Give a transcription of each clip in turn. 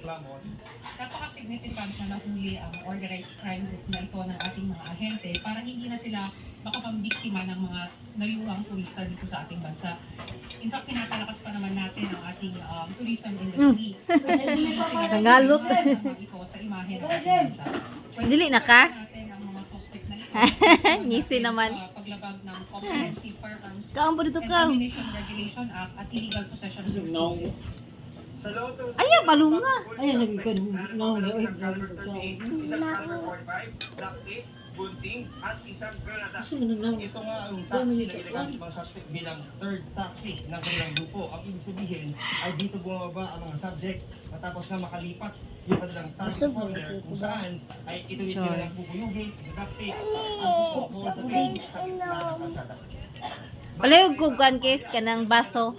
Napaka-significant na nahuli ang organized crime group na ito ng ating mga ahente para hindi na sila makapambiktima ng mga nayuhang turista dito sa ating bansa. In fact, pinapalakas pa naman natin ang ating tourism industry. Nangalok. Ito sa imahe ng ating bansa. Dili na ka? Natin ang mga suspect na ito. Ngisi naman. Paglabag ng Comprehensive Firearms Kaon po dito and ka. Ammunition Regulation Act at illegal possession of explosives. Ayaw, balunga. Ayan, lagi ko. No, no, bunting at isang granada. no. Ito nga ang taxi na ginagamit ng mga suspect bilang third taxi ng kanilang grupo. Ang ibig sabihin ay dito bumaba ang mga subject matapos na makalipat yung kanilang taxi folder kung saan ay ito yung kanilang pupuyugin, didakti, ang gusto ko sa kalsada. Palayog ko kan kes kanang baso.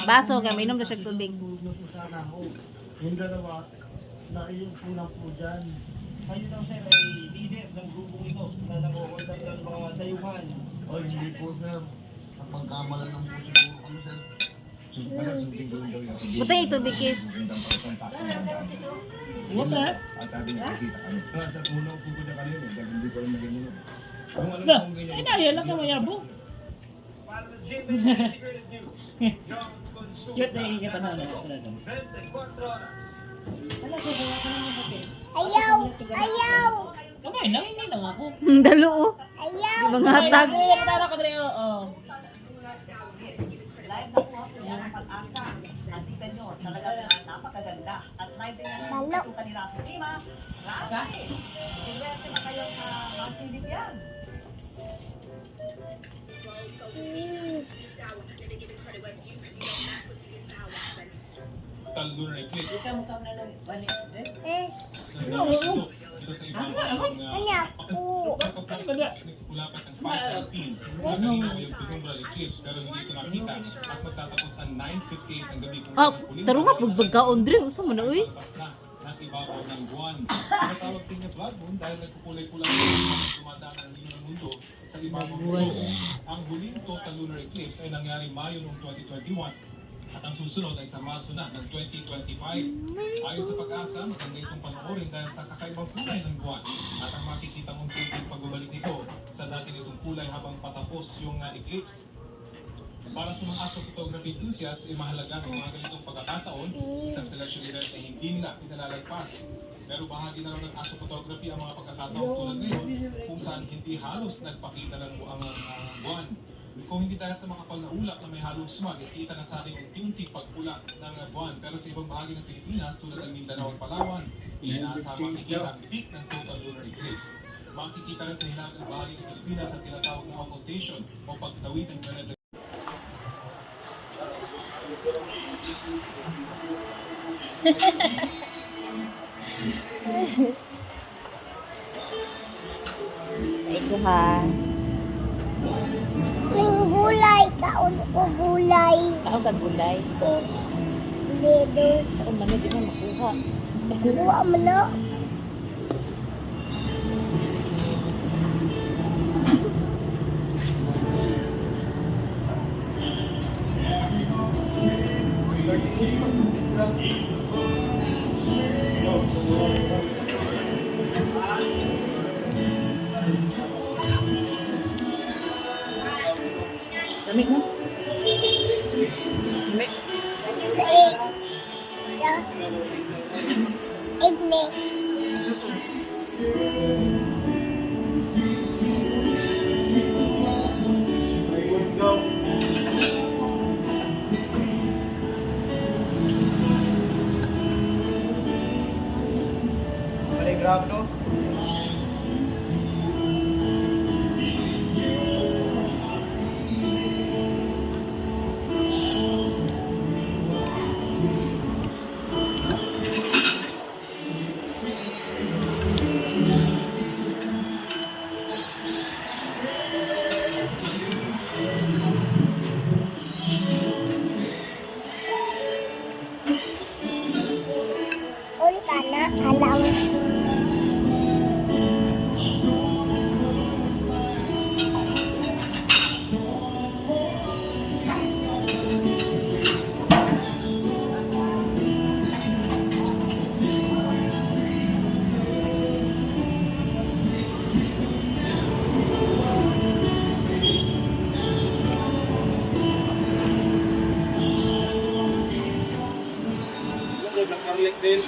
Baso kay minom na siya tubig. Yung dalawa, naiupunan po dyan. Kayo daw sir ay leader ng grupong ito na nag-o-hold up ng mga dayuhan. O hindi po sir, napagkamalan lang po siguro kami sir. Butay tubig kes. Water? At sabi niya, nakikita kami. Sa unang pupo na kami, dahil hindi ko rin magiging kung alam Na, kong ganyan. ay dahil lang ka mayabong. Para sa GMA Integrated News, John Consul. Cute na ikikita na lang. 24 oras. Wala ko, kaya ka naman kasi. Ayaw! Ayaw! Kamay lang, hindi lang ako. Dalo oh. Ayaw! Di ba nga hatag? Tara ko dali, oo. Live na po yan ang pag-asa. Nakita nyo, talagang napakaganda. At live din yan ang pagkuta nila ako. Lima, marami. Silwerte na kayong masilip yan. Lunar eclipse. Ikaw mo na lang. Balik. Eh, Dito sa ibang kanya po. Nagsipulapat ng 5:13. Kanina yung penumbral eclipse pero hindi ko nakita at magtatapos ng 9:58 ang gabi kung Ah, saan taro nga pagbagkaon dre usa man na uy. ng ibabaw ng buwan. Tinatawag din niya blood moon dahil nagkukulay-kulay ang dumadaan ang linya ng mundo sa ibabaw ng Buwan. mundo. Ang huling total lunar eclipse ay nangyari Mayo noong 2021. At ang susunod ay sa Marso na ng 2025. Ayon sa pag-asa, maganda itong panoorin dahil sa kakaibang kulay ng buwan at ang makikita mong unting pagbabalik nito sa dati nitong kulay habang patapos yung eclipse. Para sa mga astrophotography enthusiasts, ay mahalaga ng mga ganitong pagkakataon, isang selection event na hindi nila pinalalagpas. Pero bahagi na raw ng astrophotography ang mga pagkakataon tulad ngayon kung saan hindi halos nagpakita ng ang buwan. Kung hindi dahil sa makapal na ulap na may halong smog, kita na sa ating unti-unti pagpula ng buwan. Pero sa ibang bahagi ng Pilipinas, tulad ng Mindanao at Palawan, inaasama makikita ang peak ng total lunar eclipse. Makikita rin sa hinagang bahagi ng Pilipinas ang tinatawag na occultation o pagtawid ng planeta. Ito ha. Yung gulay, kaon ko gulay. Kaon ka gulay. Dedo. Saan man na di mo makuha. Kuha mo na. Lamig mo. Lamig. Sa egg. Yeah. Egg me. Grab, no? Unta na, alam. Nag-connect din.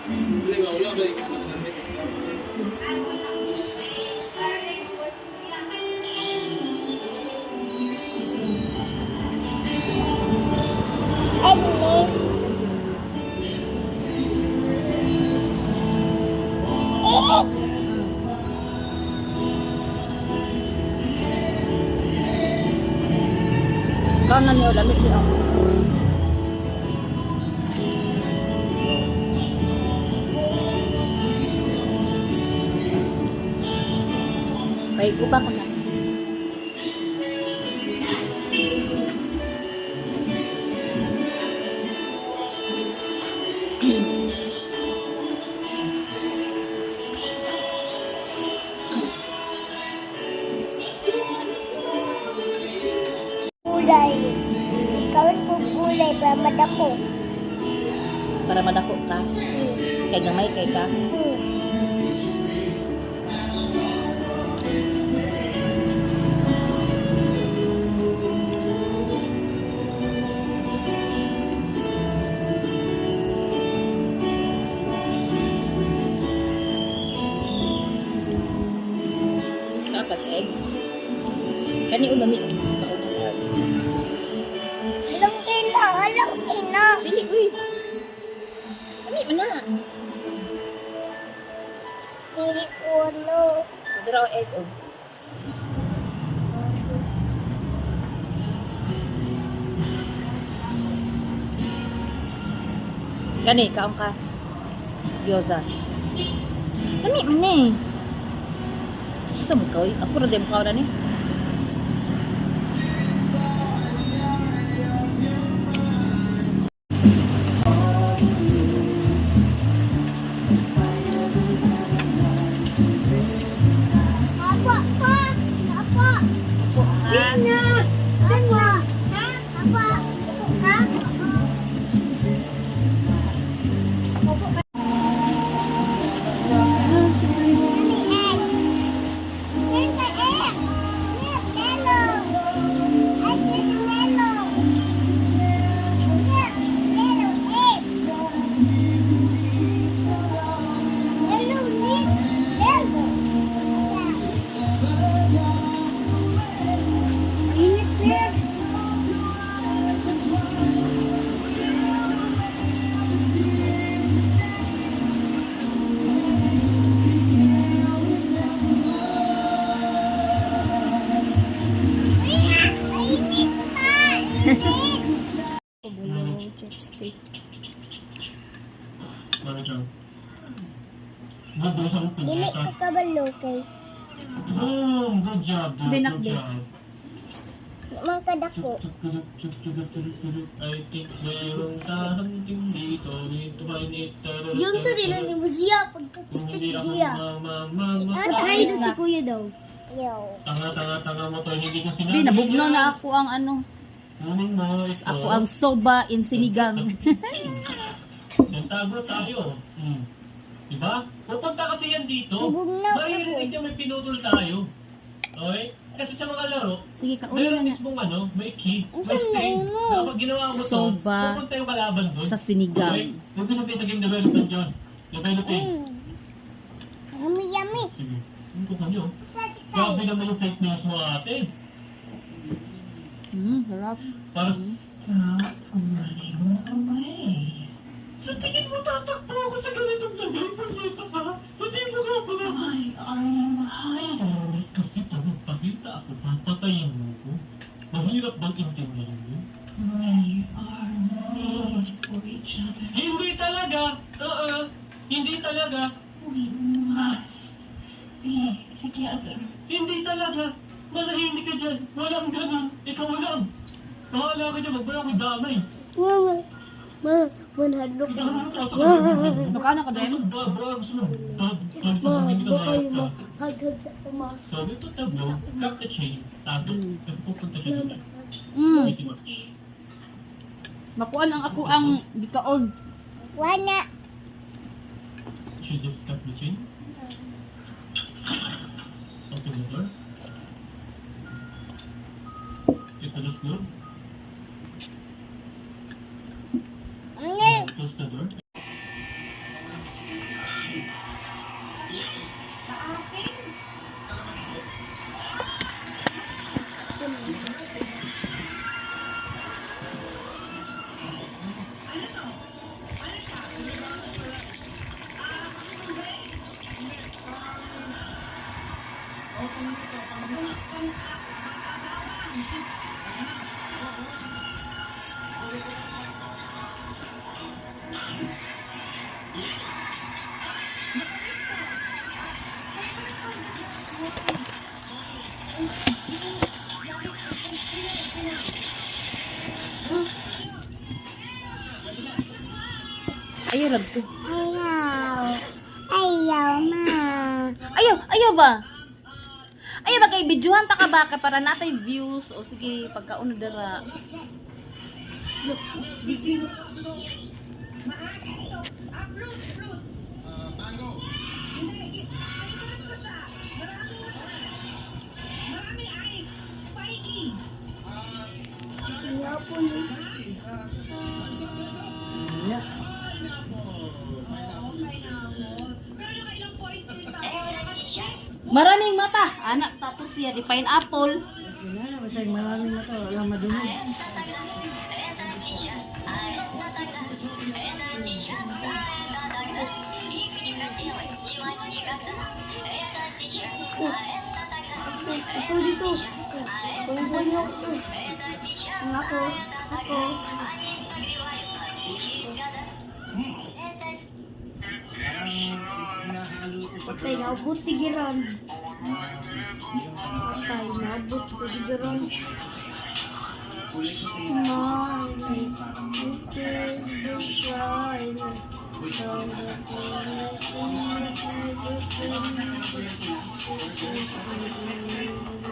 Hindi nga, wala ba yung Egg me. Kaon na niyo lamig niyo. Baik ko ba ko na? Gulay. Kawin ko gulay para madako. Para madako ka. Kay gamay kay ka. Dapat egg. Kani ulami sa una. Alam ina, alam ina. Dili uy. Kani una. Dili uno. Draw egg oh. Kani kaon ka. Gyoza. Kani man eh. Sam koy, ako ra dem kaon ni. Apa pa? Apa? Ina. Apa? Ha? Apa? Ha? Chopstick. Ano dyan? Nabasa mo Dili ko kabalo kay. Boom! Good job, Dad. Binak Good din. job. Naman kadako. I think mayroong tahanting dito. Dito ba Yun sa nila ni Muzia pagkapstik siya. Ay, ito si Kuya daw. Yo. Tanga mo to. Hindi ko sinabi. Bi nabugno na ako ang ano. Kunin mo ito. Ako ang soba in sinigang. Nagtago tayo. Diba? Pupunta kasi yan dito. Bugnaw Maririnig niya may pinutol tayo. Okay? Kasi sa mga laro, Sige ka meron una na mismong ano, may key, may Okay, string. ano? Na pag ginawa mo to, Soba pupunta yung kalaban doon. sa sinigang. Okay? Huwag ko sabihin sa game development yun. Developing. Yummy, yummy. Sige. Ano ko kanyo? Sa Grabe titay. naman yung fake news mo ate. Sarap. Para sa kamay. Sa tingin mo tatakbo ako sa ganitong lagay pag dito ka? Hindi mo ka pala. Ay. Kasi pag magpakita ako, papatayin mo ko. Mahirap bang intindihin mo? We are made for each other. Hindi talaga! Hindi talaga! We must be together. Hindi talaga! Manahimik ka dyan! Walang ganun! Ikaw lang! Bahala ka dyan! Magmula ko damay! Manhadlok. Nakana ka din? Hagag sa tuma. So, dito tablo, cut the chain, tago, kasi pupunta ka dito. Pretty much. Makuan ang ako ang gikaon. Wana. Should just cut the chain. Open the door. Ito is good. close the door. Ayaw lang to. Ayaw. Ayaw, ma. Ayaw ba? Ayaw ba kay videohan ta ka ba ka para natay views o sige pagkauna dara. Look, Ayaw po ni. maraming mata. Anak tapos siya di pineapple. Ito dito. Tungkol niyo ako. Ako. Patay, naubot si Giron. Patay, naubot ko si Giron.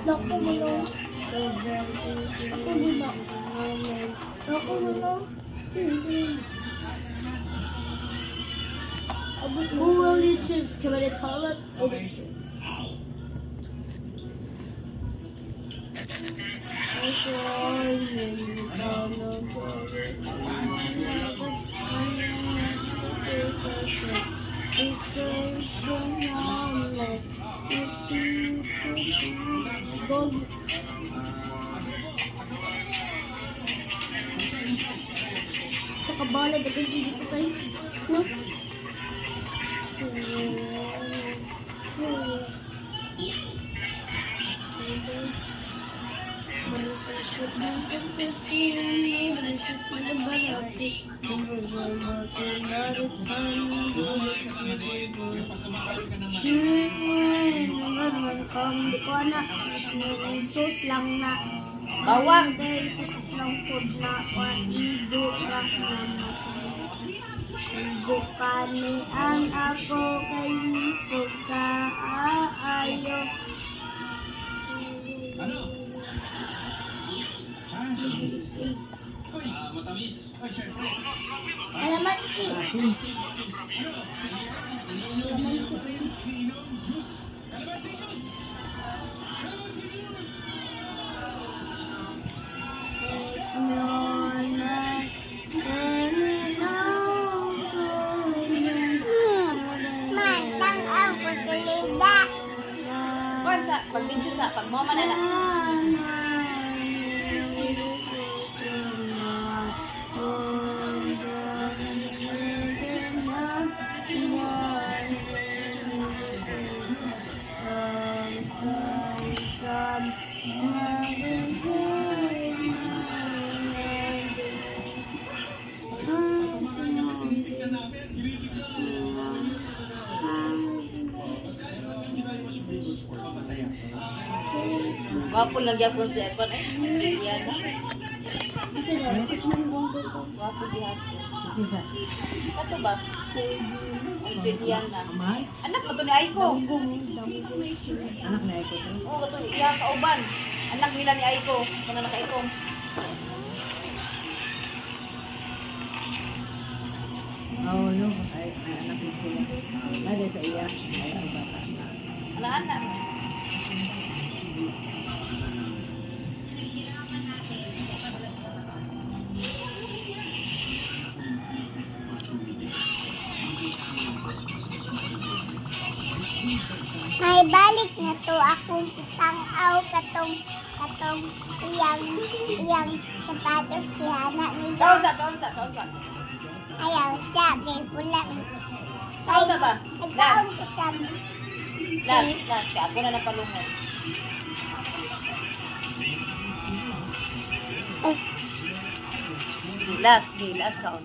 Loko mo lang. Ako muna. Ako muna. Who will you choose? Can I call it? Sa kabala, dapat hindi ko kayo. No? Hindi ko anak. Sus lang na. Bawang. Sus lang food na. Ido lang na. Bukanian ako kay lisod ka aayo. Ano? Matamis. Ay, syempre. Alamansi. Pag video sa pag mo man na. Gwapo lagi ako si Epon eh. Yan na. Gwapo dihapon. Kato ba? Angeliana. Anak mo to ni Aiko. Anak na ito. Oo, kato iya kauban. Anak nila ni Aiko. Kuna na kaikong. Oo, no. Ay, anak ko sila. Lagi sa iya. Ay, ang bata. Anak-anak. ibalik na to akong itangaw katong iyang sapatos kihana niya. Kaunsa. Ayaw siya, kay pulang. Kaunsa ba? Nagkaon ko siya. Last. Kaya ako na napalungan. Last kaon.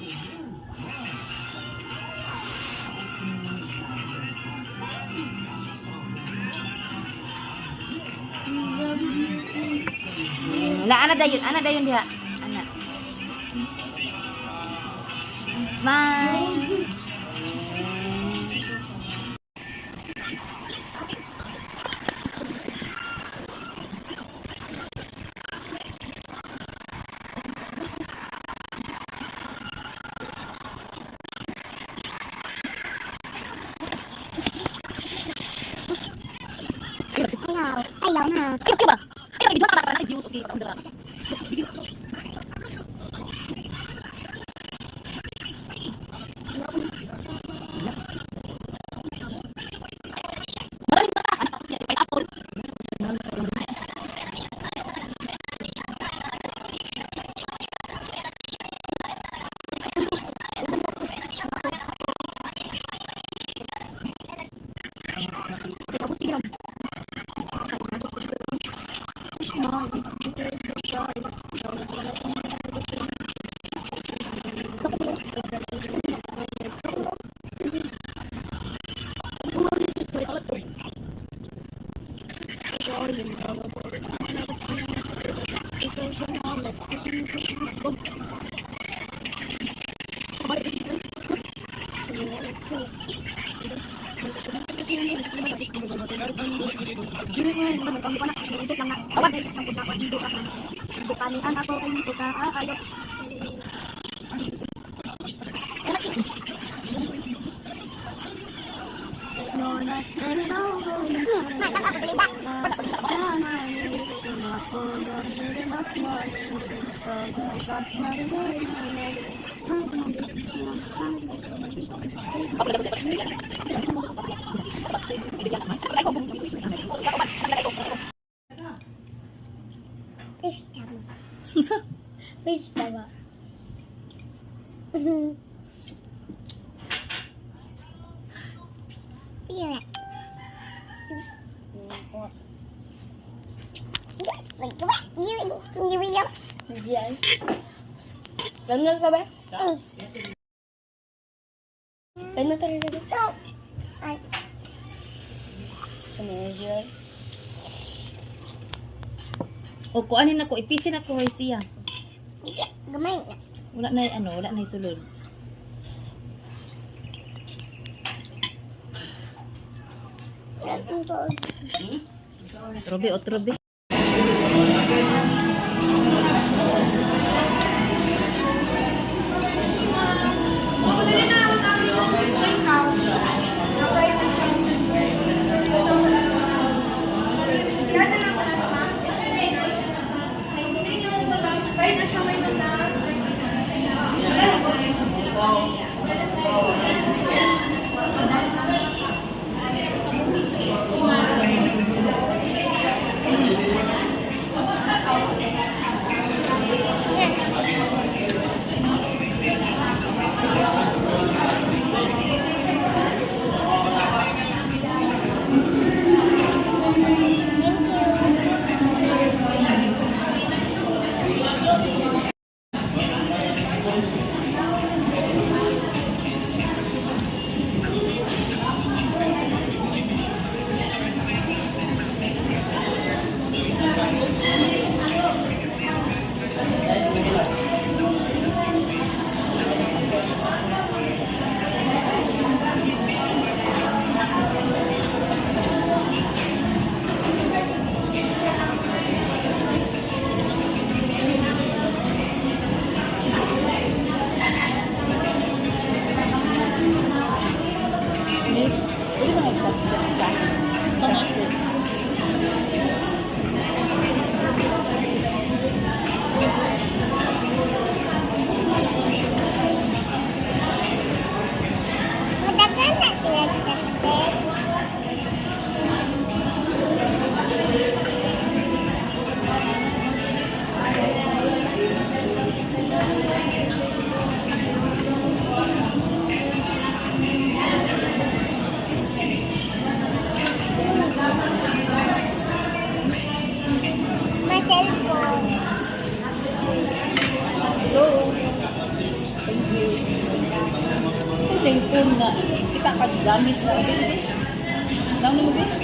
Ana dayon diha. Ana. Smile. Ayaw na. Ayaw ba? Ayaw ba? Ayaw na views okay pa Please tama. Iya. Siyan. Ganun ka ba? Ano talaga ba? Ano siya? O kuanin ako, ipisin ako kay siya. Gamay na. Wala na sulod. Trobe. film nga kita paggamit mo. Dami mo, Bin?